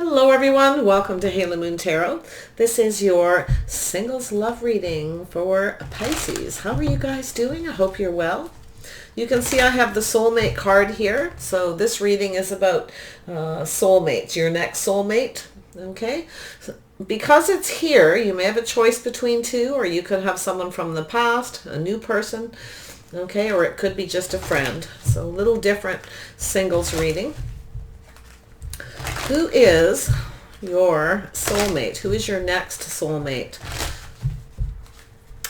Hello everyone, welcome to Halo Moon Tarot. This is your singles love reading for Pisces. How are you guys doing? I hope you're well. You can see I have the soulmate card here. So this reading is about soulmates, your next soulmate. Okay, because it's here, you may have a choice between two, or you could have someone from the past, a new person, okay, or it could be just a friend. So a little different singles reading. Who is your soulmate? Who is your next soulmate?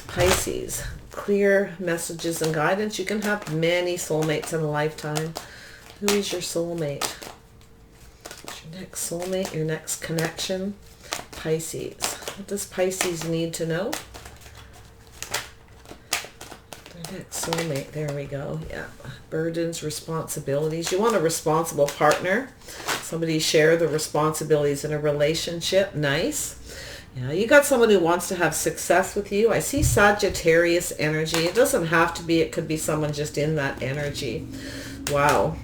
Pisces. Clear messages and guidance. You can have many soulmates in a lifetime. Who is your soulmate? Your next soulmate, your next connection. Pisces. What does Pisces need to know? Their next soulmate. There we go. Yeah. Burdens, responsibilities. You want a responsible partner. Somebody share the responsibilities in a relationship. Nice. Yeah, you got someone who wants to have success with you. I see Sagittarius energy. It doesn't have to be. It could be someone just in that energy. Wow.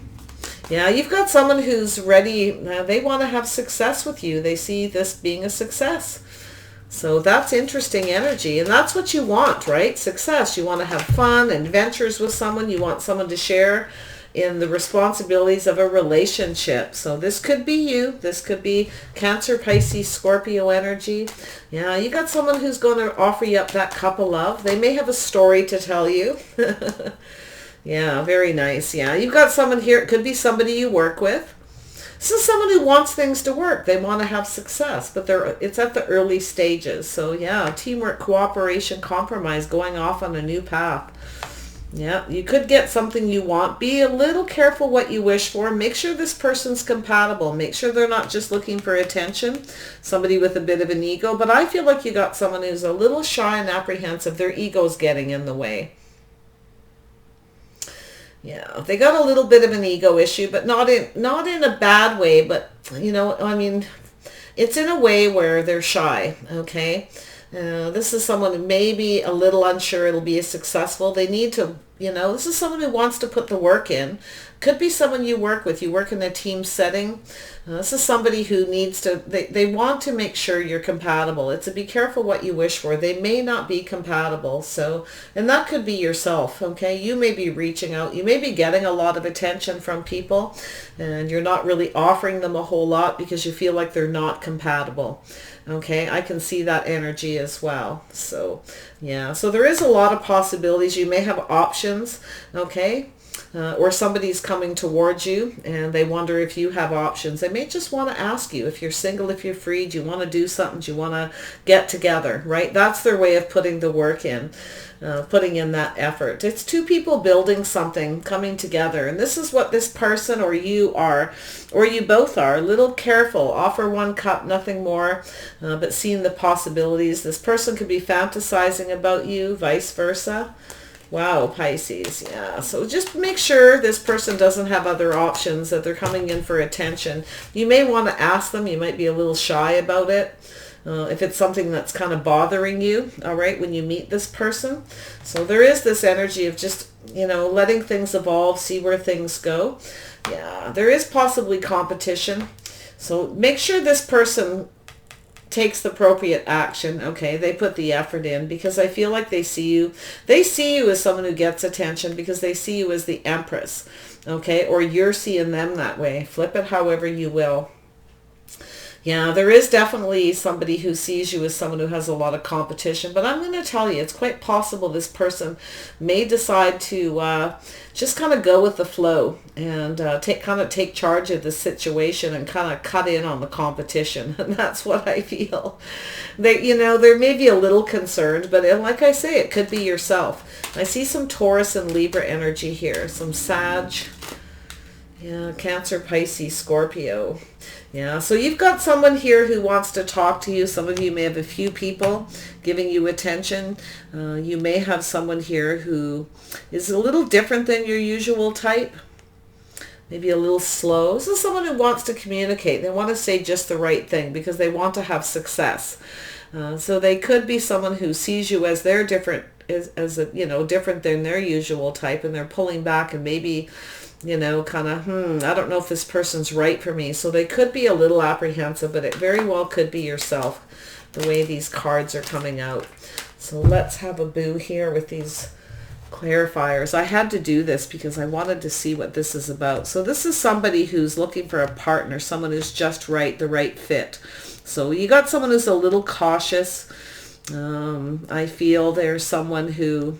Yeah, you've got someone who's ready. They want to have success with you. They see this being a success. So that's interesting energy. And that's what you want, right? Success. You want to have fun, adventures with someone. You want someone to share in the responsibilities of a relationship. So this could be you. This could be Cancer, Pisces, Scorpio energy. Yeah, you got someone who's going to offer you up that cup of love. They may have a story to tell you. Yeah, very nice. Yeah, you've got someone here. It could be somebody you work with. This is someone who wants things to work. They want to have success, but it's at the early stages. So yeah, teamwork, cooperation, compromise, going off on a new path. Yeah, you could get something you want. Be a little careful what you wish for. Make sure this person's compatible. Make sure they're not just looking for attention. Somebody with a bit of an ego. But I feel like you got someone who's a little shy and apprehensive. Their ego's getting in the way. Yeah, they got a little bit of an ego issue, but not in a bad way. But, you know, I mean, it's in a way where they're shy, okay? This is someone who may be a little unsure it'll be as successful. They need to, this is someone who wants to put the work in. Could be someone you work with. You work in a team setting. This is somebody who needs to, they want to make sure you're compatible. It's a be careful what you wish for. They may not be compatible. So, and that could be yourself, okay? You may be reaching out. You may be getting a lot of attention from people and you're not really offering them a whole lot because you feel like they're not compatible. Okay, I can see that energy as well. So, yeah. So there is a lot of possibilities. You may have options, okay? Or somebody's coming towards you and they wonder if you have options. They may just want to ask you if you're single, if you're free, do you want to do something, do you want to get together, right? That's their way of putting the work in, putting in that effort. It's two people building something, coming together. And this is what this person or you are, or you both are. A little careful. Offer one cup, nothing more, but seeing the possibilities. This person could be fantasizing about you, vice versa. Wow, Pisces, yeah. So just make sure this person doesn't have other options, that they're coming in for attention. You may want to ask them. You might be a little shy about it. If it's something that's kind of bothering you, all right, when you meet this person. So there is this energy of just, letting things evolve, see where things go. Yeah, there is possibly competition. So make sure this person takes the appropriate action. Okay, they put the effort in because I feel like they see you as someone who gets attention because they see you as the Empress, okay, or you're seeing them that way. Flip it however you will. Yeah, there is definitely somebody who sees you as someone who has a lot of competition, but I'm going to tell you, it's quite possible this person may decide to just kind of go with the flow and take charge of the situation and kind of cut in on the competition. And that's what I feel. They may be a little concerned, but like I say, it could be yourself. I see some Taurus and Libra energy here, some Sag. Yeah, Cancer, Pisces, Scorpio. Yeah, so you've got someone here who wants to talk to you. Some of you may have a few people giving you attention. You may have someone here who is a little different than your usual type. Maybe a little slow. This is someone who wants to communicate. They want to say just the right thing because they want to have success. So they could be someone who sees you as they're different, different than their usual type, and they're pulling back and maybe you know, kind of, I don't know if this person's right for me. So they could be a little apprehensive, but it very well could be yourself, the way these cards are coming out. So let's have a boo here with these clarifiers. I had to do this because I wanted to see what this is about. So this is somebody who's looking for a partner, someone who's just right, the right fit. So you got someone who's a little cautious. I feel there's someone who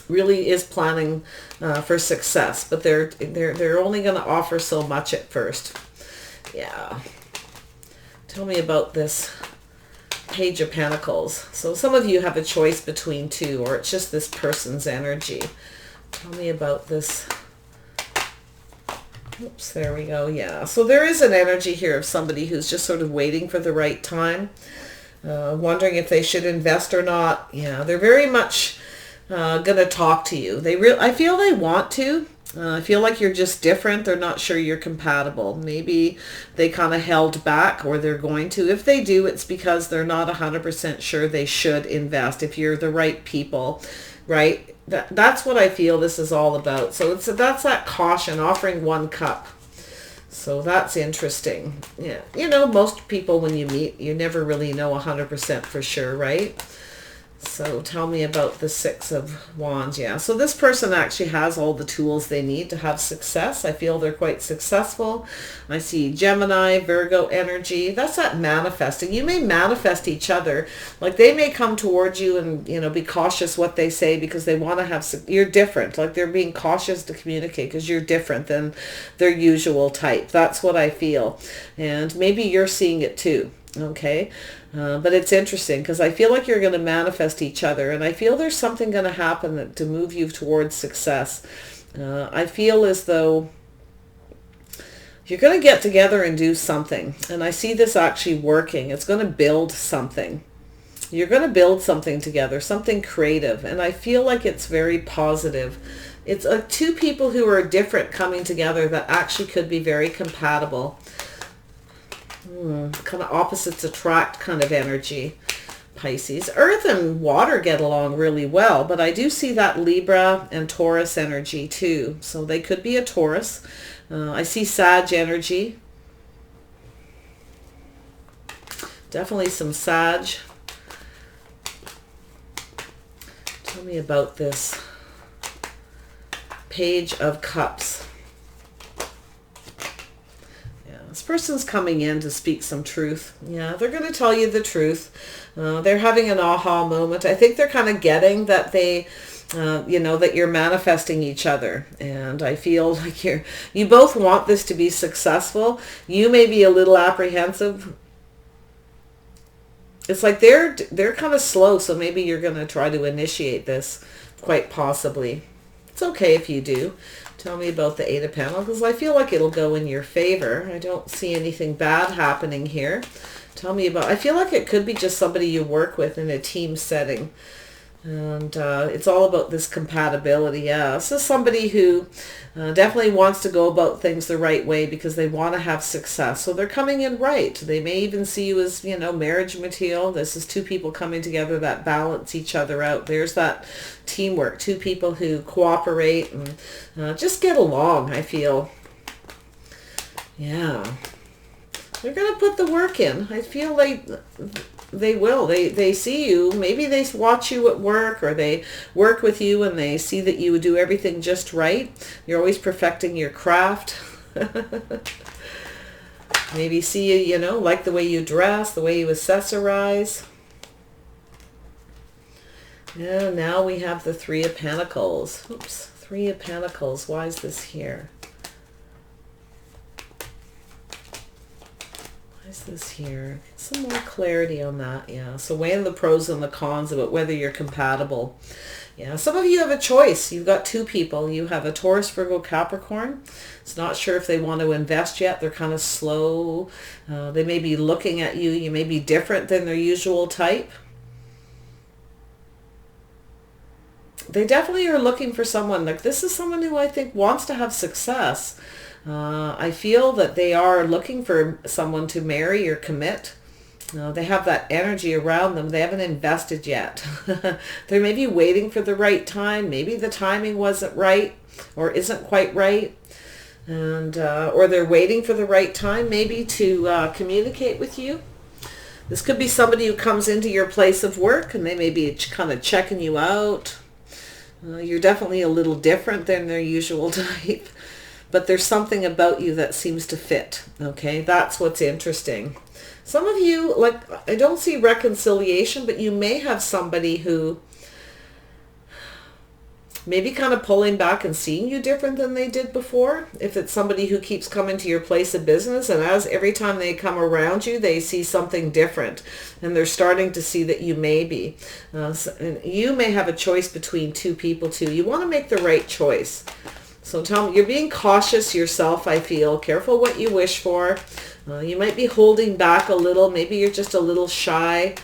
really is planning for success, but they're only going to offer so much at first. Yeah. Tell me about this Page of Pentacles. So some of you have a choice between two, or it's just this person's energy. Tell me about this. Oops, there we go. Yeah. So there is an energy here of somebody who's just sort of waiting for the right time, wondering if they should invest or not. Yeah, they're very much going to talk to you. I feel they want to. I feel like you're just different. They're not sure you're compatible. Maybe they kind of held back, or they're going to. If they do, it's because they're not 100% sure they should invest. If you're the right people, right? That's what I feel this is all about. So that's that caution, offering one cup. So that's interesting. Yeah. You know, most people when you meet, you never really know 100% for sure, right? So tell me about the Six of Wands. Yeah, so this person actually has all the tools they need to have success. I feel they're quite successful. I see Gemini, Virgo energy. That's that manifesting. You may manifest each other. Like they may come towards you and, you know, be cautious what they say because they want to have, you're different. Like they're being cautious to communicate because you're different than their usual type. That's what I feel. And maybe you're seeing it too. Okay. But it's interesting because I feel like you're going to manifest each other, and I feel there's something going to happen to move you towards success. I feel as though you're going to get together and do something, and I see this actually working. It's going to build something. You're going to build something together, something creative, and I feel like it's very positive. It's two people who are different coming together that actually could be very compatible. Kind of opposites attract kind of energy. Pisces. Earth and water get along really well, but I do see that Libra and Taurus energy too. So they could be a Taurus. I see Sag energy. Definitely some Sag. Tell me about this Page of Cups. This person's coming in to speak some truth. Yeah, they're going to tell you the truth. They're having an aha moment. I think they're kind of getting that they, that you're manifesting each other. And I feel like you both want this to be successful. You may be a little apprehensive. It's like they're kind of slow, so maybe you're going to try to initiate this, quite possibly. It's okay if you do. Tell me about the Eight of Pentacles, because I feel like it'll go in your favor. I don't see anything bad happening here. Tell me about, I feel like it could be just somebody you work with in a team setting. And it's all about this compatibility. Yeah, this is somebody who definitely wants to go about things the right way because they want to have success. So they're coming in right. They may even see you as, marriage material. This is two people coming together that balance each other out. There's that teamwork. Two people who cooperate and just get along, I feel. Yeah. They're going to put the work in. I feel like they will. They see you. Maybe they watch you at work, or they work with you and they see that you would do everything just right. You're always perfecting your craft. Maybe see you, like the way you dress, the way you accessorize. Yeah, now we have the Three of Pentacles. Oops, Three of Pentacles. Why is this here? Is this here? Some more clarity on that. Yeah, so weighing the pros and the cons about whether you're compatible. Yeah, some of you have a choice. You've got two people. You have a Taurus, Virgo, Capricorn. It's not sure if they want to invest yet. They're kind of slow. They may be looking at you. You may be different than their usual type. They definitely are looking for someone. Like, this is someone who I think wants to have success. I feel that they are looking for someone to marry or commit. No, they have that energy around them. They haven't invested yet. They're maybe waiting for the right time. Maybe the timing wasn't right or isn't quite right. And or they're waiting for the right time maybe to communicate with you. This could be somebody who comes into your place of work and they may be kind of checking you out. You're definitely a little different than their usual type. But there's something about you that seems to fit. Okay, that's what's interesting. Some of you, like, I don't see reconciliation, but you may have somebody who maybe kind of pulling back and seeing you different than they did before. If it's somebody who keeps coming to your place of business, and as every time they come around you, they see something different, and they're starting to see that you may be. And you may have a choice between two people too. You want to make the right choice. So tell me, you're being cautious yourself, I feel. Careful what you wish for. You might be holding back a little. Maybe you're just a little shy.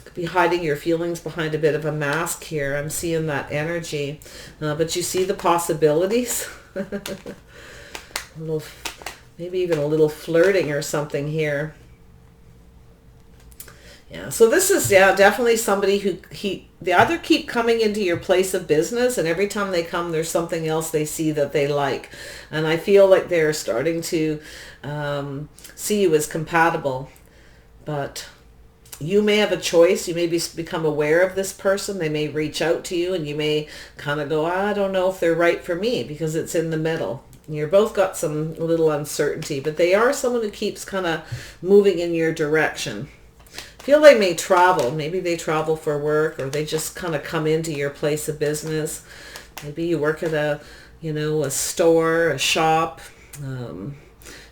Could be hiding your feelings behind a bit of a mask here. I'm seeing that energy. But you see the possibilities. Maybe even a little flirting or something here. Yeah, so this is, definitely somebody who they either keep coming into your place of business, and every time they come, there's something else they see that they like. And I feel like they're starting to see you as compatible. But you may have a choice. You may become aware of this person. They may reach out to you, and you may kind of go, I don't know if they're right for me, because it's in the middle. You're both got some little uncertainty, but they are someone who keeps kind of moving in your direction. Feel they may travel. Maybe they travel for work, or they just kind of come into your place of business. Maybe you work at a store, a shop.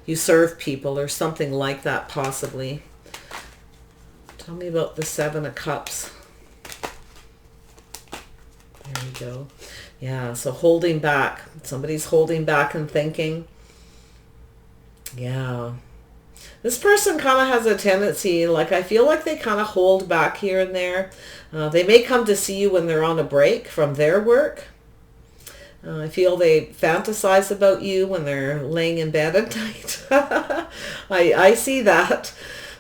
You serve people or something like that possibly. Tell me about the Seven of Cups. There we go. Yeah, so holding back. Somebody's holding back and thinking. Yeah. This person kind of has a tendency, like I feel like they kind of hold back here and there. They may come to see you when they're on a break from their work. I feel they fantasize about you when they're laying in bed at night. I see that.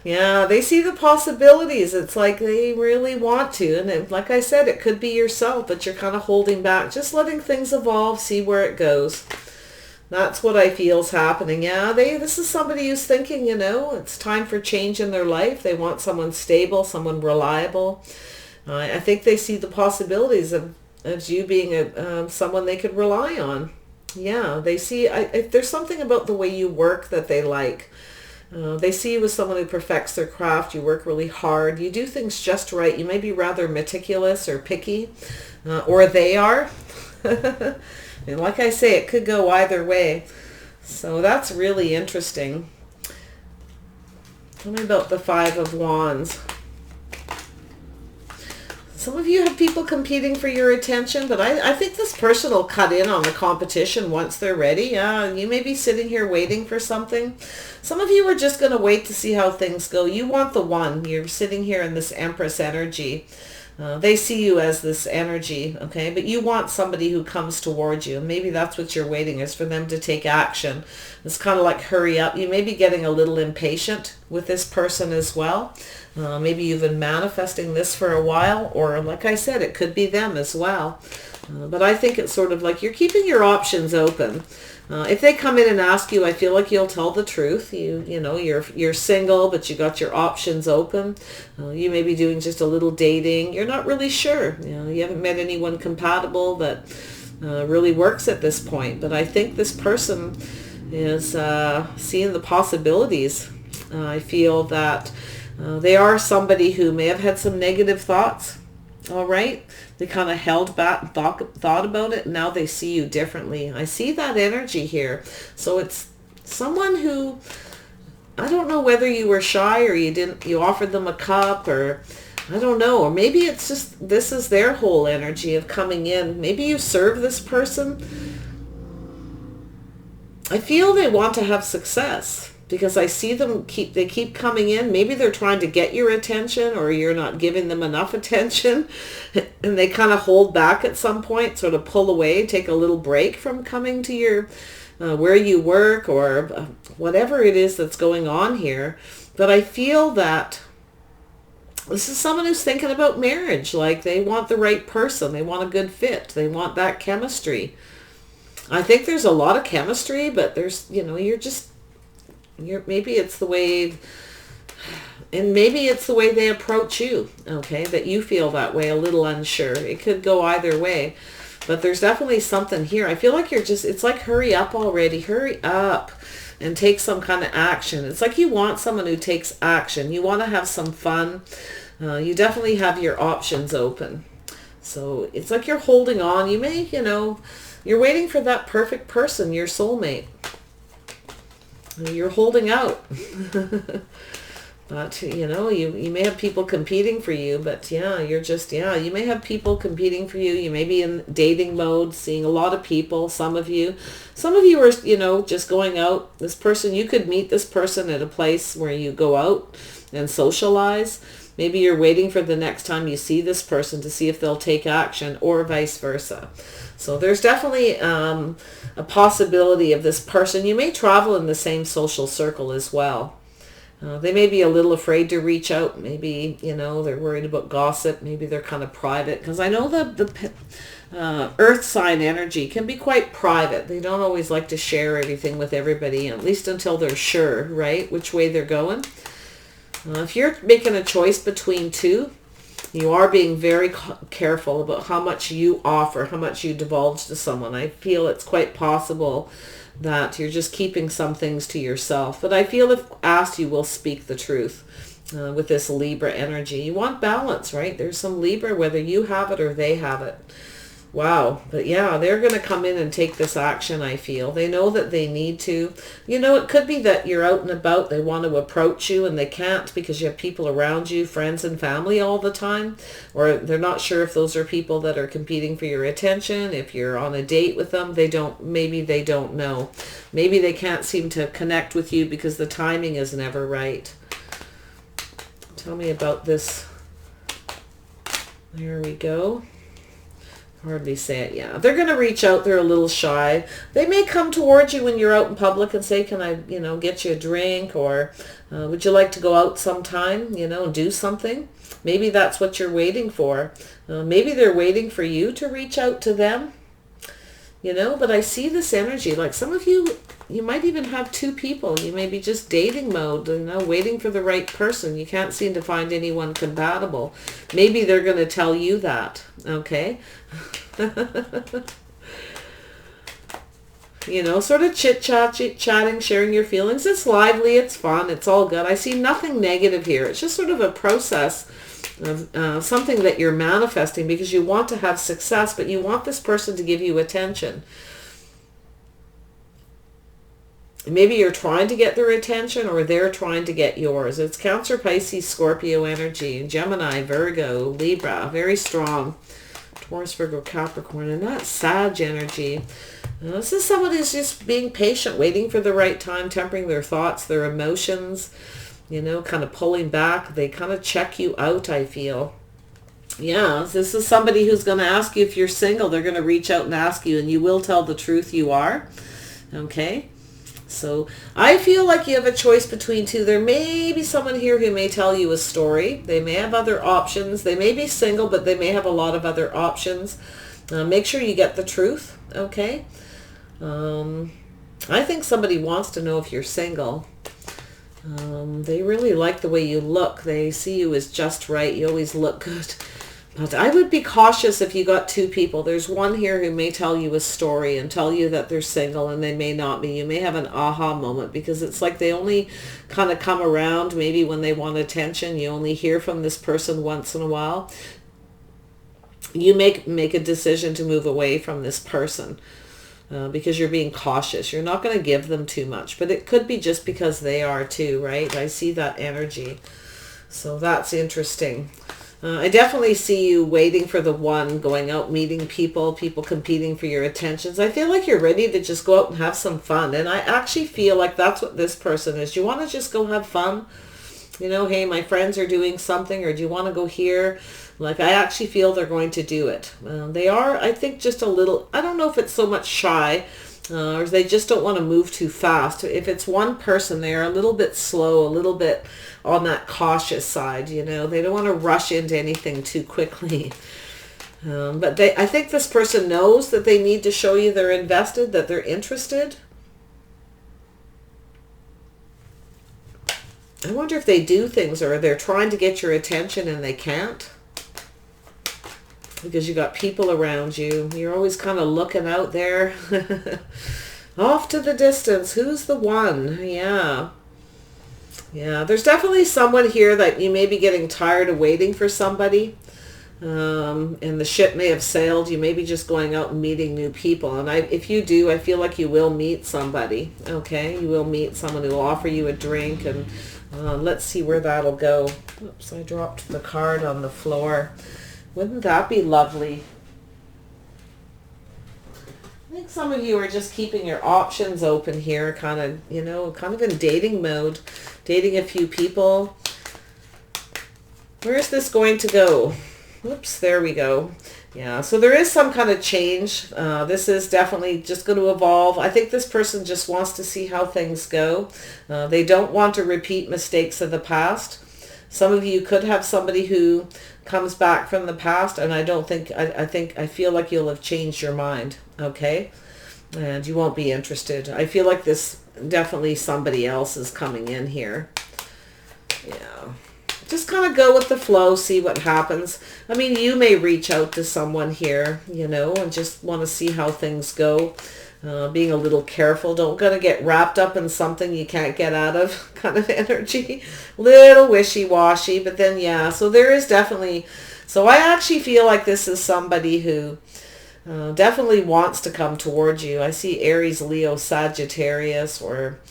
Yeah, they see the possibilities. It's like they really want to. And like I said, it could be yourself, but you're kind of holding back, just letting things evolve, see where it goes. That's what I feel is happening. Yeah, this is somebody who's thinking, it's time for change in their life. They want someone stable, someone reliable. I think they see the possibilities of you being someone they could rely on. Yeah, they see, there's something about the way you work that they like. They see you as someone who perfects their craft. You work really hard. You do things just right. You may be rather meticulous or picky, or they are. And like I say, it could go either way. So that's really interesting. Tell me about the Five of Wands. Some of you have people competing for your attention, but I think this person will cut in on the competition once they're ready. Yeah, you may be sitting here waiting for something. Some of you are just going to wait to see how things go. You want the one. You're sitting here in this Empress energy. They see you as this energy, okay? But you want somebody who comes towards you. Maybe that's what you're waiting, is for them to take action. It's kind of like hurry up. You may be getting a little impatient with this person as well. Maybe you've been manifesting this for a while, or like I said, it could be them as well. But I think it's sort of like you're keeping your options open. If they come in and ask you, I feel like you'll tell the truth. You're single, but you got your options open. You may be doing just a little dating. You're not really sure. You haven't met anyone compatible that really works at this point. But I think this person is seeing the possibilities. I feel that they are somebody who may have had some negative thoughts. All right. They kind of held back, thought about it. And now they see you differently. I see that energy here. So it's someone who, I don't know whether you were shy or you offered them a cup, or I don't know. Or maybe it's just, this is their whole energy of coming in. Maybe you serve this person. I feel they want to have success, because I see them keep coming in. Maybe they're trying to get your attention, or you're not giving them enough attention, and they kind of hold back at some point, sort of pull away, take a little break from coming to your where you work, or whatever it is that's going on here. But I feel that this is someone who's thinking about marriage. Like, they want the right person. They want a good fit. They want that chemistry. I think there's a lot of chemistry, but there's, maybe it's the way, and maybe it's the way they approach you, okay, that you feel that way, a little unsure. It could go either way, but there's definitely something here. I feel like it's like, hurry up already, hurry up and take some kind of action. It's like you want someone who takes action. You want to have some fun. You definitely have your options open. So it's like you're holding on. You may, you're waiting for that perfect person, your soulmate. You're holding out. But, you may have people competing for you, but you may have people competing for you. You may be in dating mode, seeing a lot of people. Some of you are, just going out. This person, you could meet this person at a place where you go out and socialize. Maybe you're waiting for the next time you see this person to see if they'll take action, or vice versa. So there's definitely a possibility of this person. You may travel in the same social circle as well. They may be a little afraid to reach out. Maybe, they're worried about gossip. Maybe they're kind of private. Because I know that the earth sign energy can be quite private. They don't always like to share everything with everybody, at least until they're sure, right, which way they're going. If you're making a choice between two, you are being very careful about how much you offer, how much you divulge to someone. I feel it's quite possible that you're just keeping some things to yourself. But I feel if asked, you will speak the truth with this Libra energy. You want balance, right? There's some Libra, whether you have it or they have it. Wow. But yeah, they're going to come in and take this action, I feel. They know that they need to. It could be that you're out and about. They want to approach you and they can't because you have people around you, friends and family all the time. Or they're not sure if those are people that are competing for your attention. If you're on a date with them, maybe they don't know. Maybe they can't seem to connect with you because the timing is never right. Tell me about this. There we go. Hardly say it. Yeah, they're going to reach out. They're a little shy. They may come towards you when you're out in public and say, can I, get you a drink, or would you like to go out sometime, and do something? Maybe that's what you're waiting for. Maybe they're waiting for you to reach out to them, but I see this energy. Like some of you, you might even have two people. You may be just dating mode, waiting for the right person. You can't seem to find anyone compatible. Maybe they're going to tell you that, okay? Sort of chit-chatting, sharing your feelings. It's lively, it's fun, it's all good. I see nothing negative here. It's just sort of a process of something that you're manifesting because you want to have success, but you want this person to give you attention. Maybe you're trying to get their attention or they're trying to get yours. It's Cancer, Pisces, Scorpio energy, Gemini, Virgo, Libra, very strong. Taurus, Virgo, Capricorn, and that's Sag energy. This is someone who's just being patient, waiting for the right time, tempering their thoughts, their emotions, kind of pulling back. They kind of check you out, I feel. Yeah, this is somebody who's going to ask you if you're single. They're going to reach out and ask you, and you will tell the truth you are. Okay? So I feel like you have a choice between two. There may be someone here who may tell you a story. They may have other options. They may be single, but they may have a lot of other options. Make sure you get the truth, okay? I think somebody wants to know if you're single. They really like the way you look. They see you as just right. You always look good. But I would be cautious if you got two people. There's one here who may tell you a story and tell you that they're single, and they may not be. You may have an aha moment because it's like they only kind of come around maybe when they want attention. You only hear from this person once in a while. You make a decision to move away from this person because you're being cautious. You're not going to give them too much, but it could be just because they are too, right? I see that energy. So that's interesting. I definitely see you waiting for the one, going out, meeting people competing for your attentions. I feel like you're ready to just go out and have some fun. And I actually feel like that's what this person is. Do you want to just go have fun? Hey, my friends are doing something, or do you want to go here? Like, I actually feel they're going to do it. They are, I think, just a little, I don't know if it's so much shy. or they just don't want to move too fast. If it's one person, they're a little bit slow, a little bit on that cautious side, you know. They don't want to rush into anything too quickly. But I think this person knows that they need to show you they're invested, that they're interested. I wonder if they do things or they're trying to get your attention and they can't. Because you got people around you. You're always kind of looking out there. Off to the distance. Who's the one? Yeah. Yeah, there's definitely someone here that you may be getting tired of waiting for somebody. And the ship may have sailed. You may be just going out and meeting new people. And if you do, I feel like you will meet somebody. Okay, you will meet someone who will offer you a drink. And let's see where that'll go. Oops, I dropped the card on the floor. Wouldn't that be lovely? I think some of you are just keeping your options open here, kind of, you know, kind of in dating mode, dating a few people. Where is this going to go? Whoops, there we go. Yeah, so there is some kind of change. This is definitely just going to evolve. I think this person just wants to see how things go. They don't want to repeat mistakes of the past. Some of you could have somebody who comes back from the past, and I feel like you'll have changed your mind, okay? And you won't be interested. I feel like this definitely somebody else is coming in here. Yeah. Just kind of go with the flow, see what happens. I mean, you may reach out to someone here, you know, and just want to see how things go. Being a little careful. Don't gonna get wrapped up in something you can't get out of kind of energy. Little wishy-washy, but then yeah, so there is definitely, so I actually feel like this is somebody who definitely wants to come towards you. I see Aries, Leo, Sagittarius, or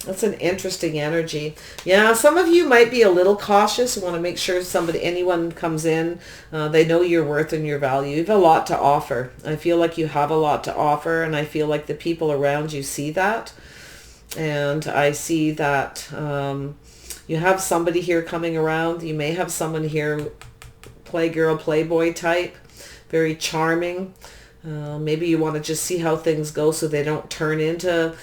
that's an interesting energy. Yeah, some of you might be a little cautious. You want to make sure anyone comes in, they know your worth and your value. You have a lot to offer. I feel like you have a lot to offer, and I feel like the people around you see that. And I see that you have somebody here coming around. You may have someone here, playgirl, playboy type, very charming. Maybe you want to just see how things go so they don't turn into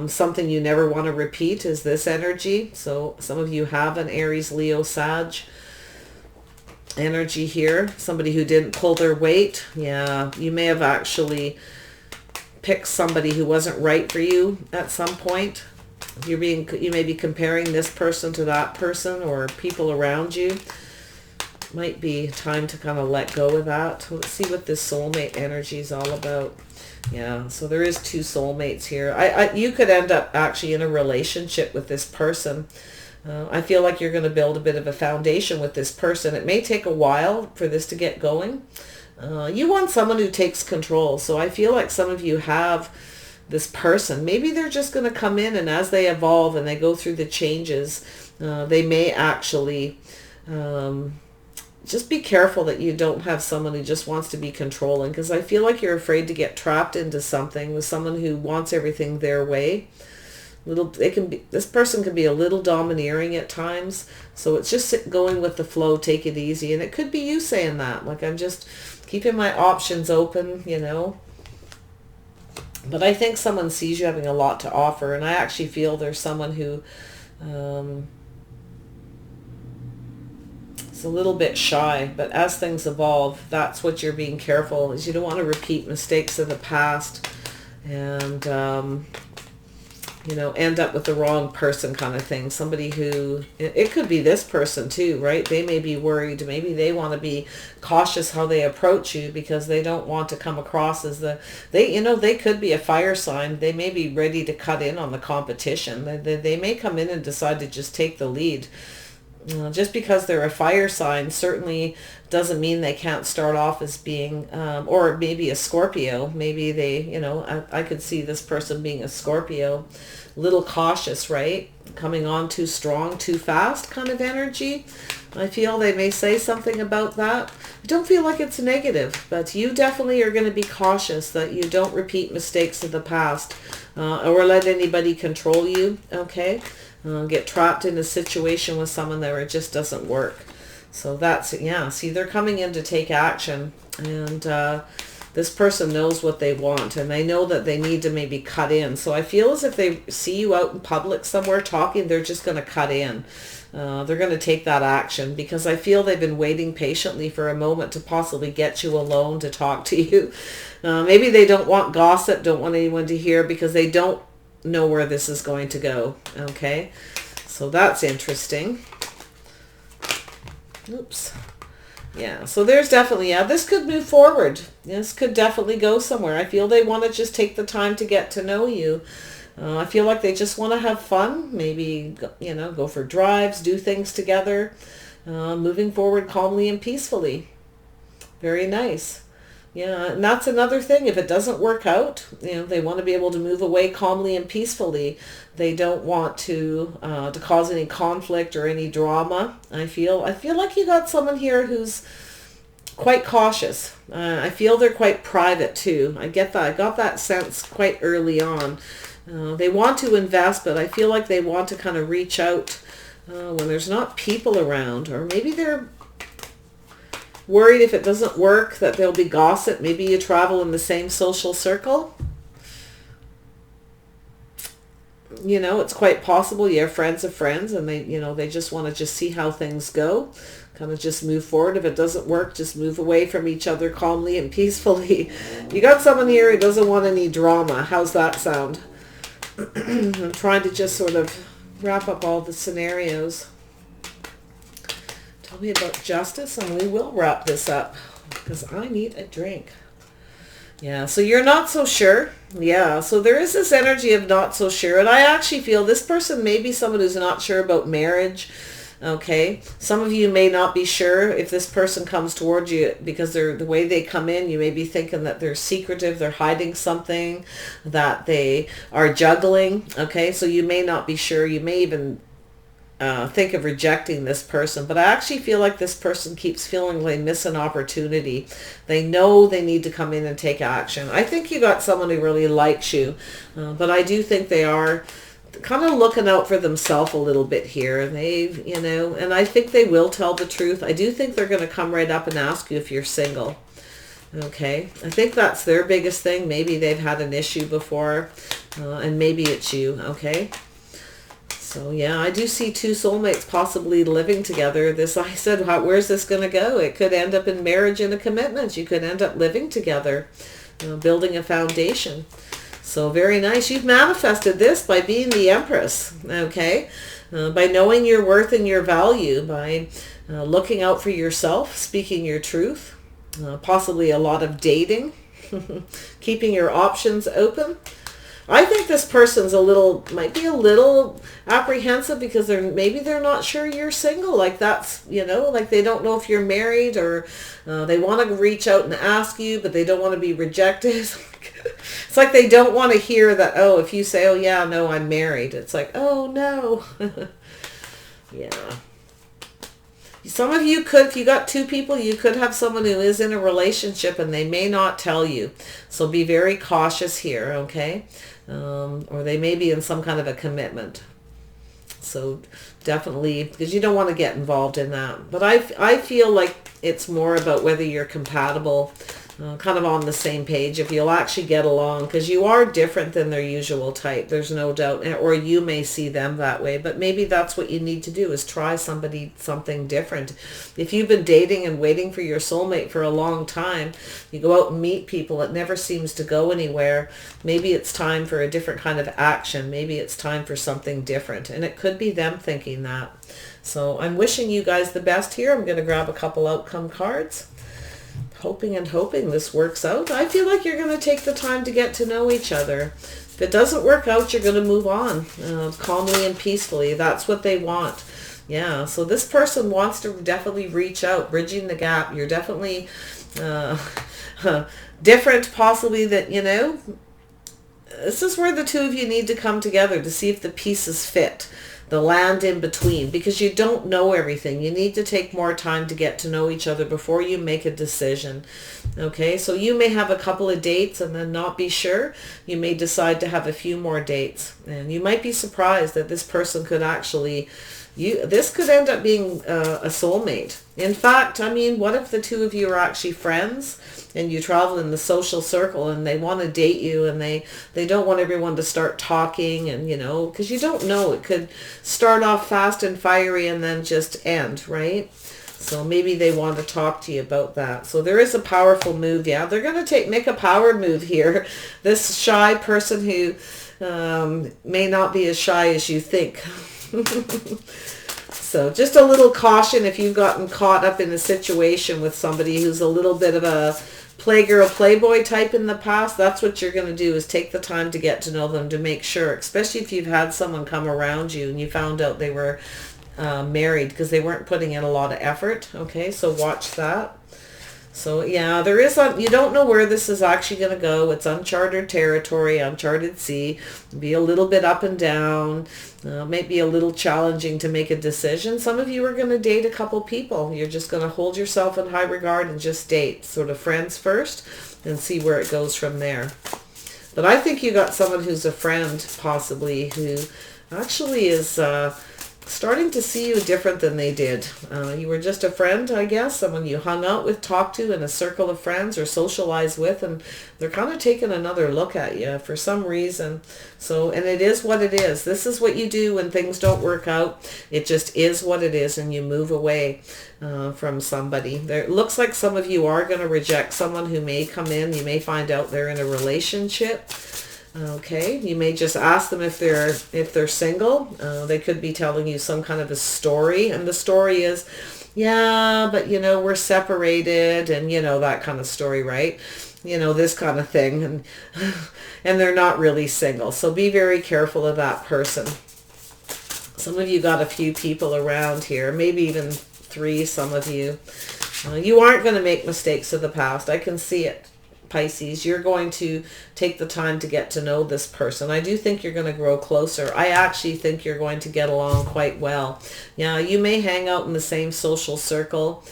something you never want to repeat, is this energy. So some of you have an Aries, Leo, Sag energy here. Somebody who didn't pull their weight. Yeah, you may have actually picked somebody who wasn't right for you at some point. You may be comparing this person to that person or people around you. Might be time to kind of let go of that. Let's see what this soulmate energy is all about. Yeah, so there is two soulmates here. You could end up actually in a relationship with this person. I feel like you're going to build a bit of a foundation with this person. It may take a while for this to get going. You want someone who takes control. So I feel like some of you have this person. Maybe they're just going to come in, and as they evolve and they go through the changes, they may actually... just be careful that you don't have someone who just wants to be controlling, because I feel like you're afraid to get trapped into something with someone who wants everything their way. This person can be a little domineering at times, so it's just going with the flow, take it easy. And it could be you saying that, like, I'm just keeping my options open, you know. But I think someone sees you having a lot to offer, and I actually feel there's someone who a little bit shy, but as things evolve, that's what you're being careful, is you don't want to repeat mistakes of the past and you know, end up with the wrong person kind of thing. Somebody who, it could be this person too, right? They may be worried. Maybe they want to be cautious how they approach you because they don't want to come across as they could be a fire sign. They may be ready to cut in on the competition. They may come in and decide to just take the lead. Just because they're a fire sign certainly doesn't mean they can't start off as being, or maybe a Scorpio. Maybe they, you know, I could see this person being a Scorpio, little cautious, right? Coming on too strong, too fast kind of energy. I feel they may say something about that. I don't feel like it's negative, but you definitely are going to be cautious that you don't repeat mistakes of the past or let anybody control you, okay? Get trapped in a situation with someone that it just doesn't work. So that's, yeah, see, they're coming in to take action. And this person knows what they want, and they know that they need to maybe cut in. So I feel as if they see you out in public somewhere talking, they're just going to cut in. They're going to take that action, because I feel they've been waiting patiently for a moment to possibly get you alone to talk to you. Maybe they don't want gossip, don't want anyone to hear, because they don't know where this is going to go. Okay, so that's interesting. Oops. Yeah, so there's definitely, yeah, this could move forward. This could definitely go somewhere. I feel they want to just take the time to get to know you. I feel like they just want to have fun. Maybe, go for drives, do things together. Moving forward calmly and peacefully. Very nice. Yeah, and that's another thing. If it doesn't work out, they want to be able to move away calmly and peacefully. They don't want to cause any conflict or any drama. I feel like you got someone here who's quite cautious. I feel they're quite private too. I get that. I got that sense quite early on. They want to invest, but I feel like they want to kind of reach out when there's not people around, or maybe they're worried if it doesn't work that there'll be gossip. Maybe you travel in the same social circle. It's quite possible you have friends of friends, and they just want to just see how things go. Kind of just move forward. If it doesn't work, just move away from each other calmly and peacefully. You got someone here who doesn't want any drama. How's that sound? I'm trying to just sort of wrap up all the scenarios. Tell me about justice, and we will wrap this up, because I need a drink. Yeah, so you're not so sure. Yeah, so there is this energy of not so sure. And I actually feel this person may be someone who's not sure about marriage. Okay, some of you may not be sure if this person comes towards you, because the way they come in, you may be thinking that they're secretive, they're hiding something, that they are juggling. Okay, so you may not be sure. You may even think of rejecting this person, but I actually feel like this person keeps feeling they miss an opportunity. They know they need to come in and take action. I think you got someone who really likes you, but I do think they are kind of looking out for themselves a little bit here. And I think they will tell the truth. I do think they're going to come right up and ask you if you're single. Okay, I think that's their biggest thing. Maybe they've had an issue before, and maybe it's you. Okay. So yeah, I do see two soulmates possibly living together. I said, where's this going to go? It could end up in marriage and a commitment. You could end up living together, building a foundation. So very nice. You've manifested this by being the Empress, okay? By knowing your worth and your value, by looking out for yourself, speaking your truth, possibly a lot of dating, keeping your options open. I think this person's might be a little apprehensive, because they're not sure you're single. Like that's, like they don't know if you're married, or they want to reach out and ask you, but they don't want to be rejected. It's like they don't want to hear that, if you say, yeah, no, I'm married. It's like, oh, no. Yeah. Some of you could, if you got two people, you could have someone who is in a relationship and they may not tell you. So be very cautious here, okay? Or they may be in some kind of a commitment. So definitely, because you don't want to get involved in that. But I feel like it's more about whether you're compatible, kind of on the same page, if you'll actually get along, because you are different than their usual type. There's no doubt. Or you may see them that way, but maybe that's what you need to do, is try something different. If you've been dating and waiting for your soulmate for a long time, you go out and meet people, it never seems to go anywhere. Maybe it's time for a different kind of action. Maybe it's time for something different, and it could be them thinking that. So I'm wishing you guys the best here. I'm going to grab a couple outcome cards. Hoping this works out. I feel like you're going to take the time to get to know each other. If it doesn't work out, you're going to move on calmly and peacefully. That's what they want. Yeah, so this person wants to definitely reach out, bridging the gap. You're definitely different, possibly, that, this is where the two of you need to come together to see if the pieces fit. The land in between, because you don't know everything. You need to take more time to get to know each other before you make a decision. Okay, so you may have a couple of dates and then not be sure. You may decide to have a few more dates, and you might be surprised that this person could actually, This could end up being a soulmate. In fact, I mean, what if the two of you are actually friends and you travel in the social circle and they want to date you and they don't want everyone to start talking and, because you don't know. It could start off fast and fiery and then just end, right? So maybe they want to talk to you about that. So there is a powerful move. Yeah, they're going to make a power move here. This shy person who may not be as shy as you think. So just a little caution if you've gotten caught up in a situation with somebody who's a little bit of a playgirl, playboy type in the past. That's what you're going to do, is take the time to get to know them, to make sure, especially if you've had someone come around you and you found out they were married because they weren't putting in a lot of effort. Okay, so watch that. So yeah, there is you don't know where this is actually going to go. It's uncharted territory, uncharted sea. Be a little bit up and down. Might be a little challenging to make a decision. Some of you are going to date a couple people. You're just going to hold yourself in high regard and just date, sort of friends first, and see where it goes from there. But I think you got someone who's a friend, possibly, who actually is starting to see you different than they did. You were just a friend, I guess, someone you hung out with, talked to in a circle of friends or socialized with, and they're kind of taking another look at you for some reason. So, and it is what it is. This is what you do when things don't work out. It just is what it is, and you move away from somebody. It looks like some of you are going to reject someone who may come in. You may find out they're in a relationship. Okay, you may just ask them if they're single. They could be telling you some kind of a story, and the story is, yeah, but we're separated, and that kind of story, right? This kind of thing, and and they're not really single. So be very careful of that person. Some of you got a few people around here, maybe even 3, some of you. You aren't going to make mistakes of the past. I can see it. Pisces, you're going to take the time to get to know this person. I do think you're going to grow closer. I actually think you're going to get along quite well. Yeah, you may hang out in the same social circle,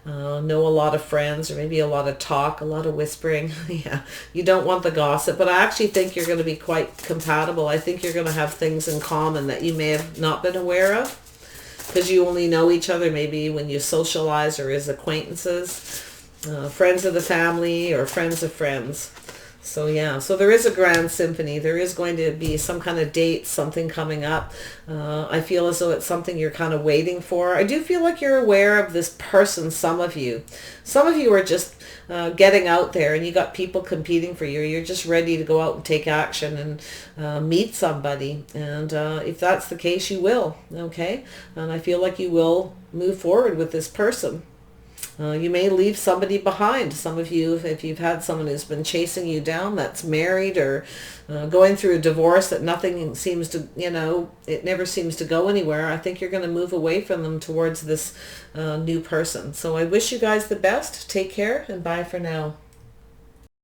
know a lot of friends, or maybe a lot of talk, a lot of whispering. Yeah, you don't want the gossip, but I actually think you're going to be quite compatible. I think you're going to have things in common that you may have not been aware of, because you only know each other maybe when you socialize or as acquaintances. Friends of the family or friends of friends. So yeah, so there is a grand symphony. There is going to be some kind of date, something coming up. I feel as though it's something you're kind of waiting for. I do feel like you're aware of this person, some of you. Some of you are just getting out there, and you got people competing for you. You're just ready to go out and take action and meet somebody. And if that's the case, you will. Okay? And I feel like you will move forward with this person. You may leave somebody behind. Some of you, if you've had someone who's been chasing you down, that's married or going through a divorce that nothing seems to, it never seems to go anywhere, I think you're going to move away from them towards this new person. So I wish you guys the best. Take care, and bye for now.